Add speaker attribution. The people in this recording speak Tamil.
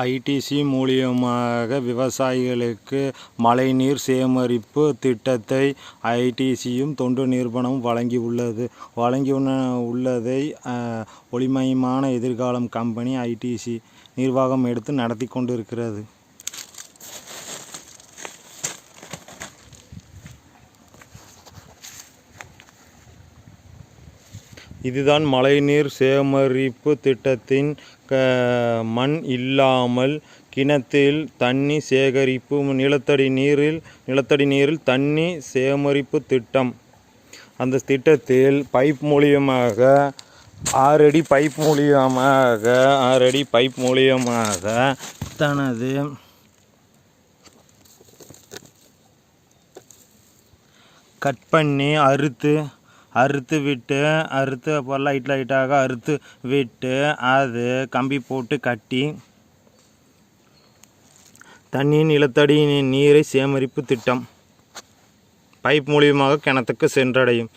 Speaker 1: ஐடிசி மூலியமாக விவசாயிகளுக்கு மழைநீர் சேகரிப்பு திட்டத்தை ஐடிசியும் தொண்டு நிறுவனமும் வழங்கியுள்ளதை ஒளிமயமான எதிர்காலம் கம்பெனி ஐடிசி நிர்வாகம் எடுத்து நடத்தி கொண்டிருக்கிறது. இதுதான் மழைநீர் சேகரிப்பு திட்டத்தின் மண் இல்லாமல் கிணற்றில் தண்ணி சேகரிப்பு நிலத்தடி நீரில் தண்ணி சேகரிப்பு திட்டம். அந்த திட்டத்தில் பைப் மூலியமாக 6 அடி பைப் மூலியமாக தனது கட் பண்ணி அறுத்து விட்டு லைட்டாக அறுத்து விட்டு அது கம்பி போட்டு கட்டி தண்ணீர் நிலத்தடி நீரை சேகரிப்பு திட்டம் பைப் மூலியமாக கிணத்துக்கு சென்றடையும்.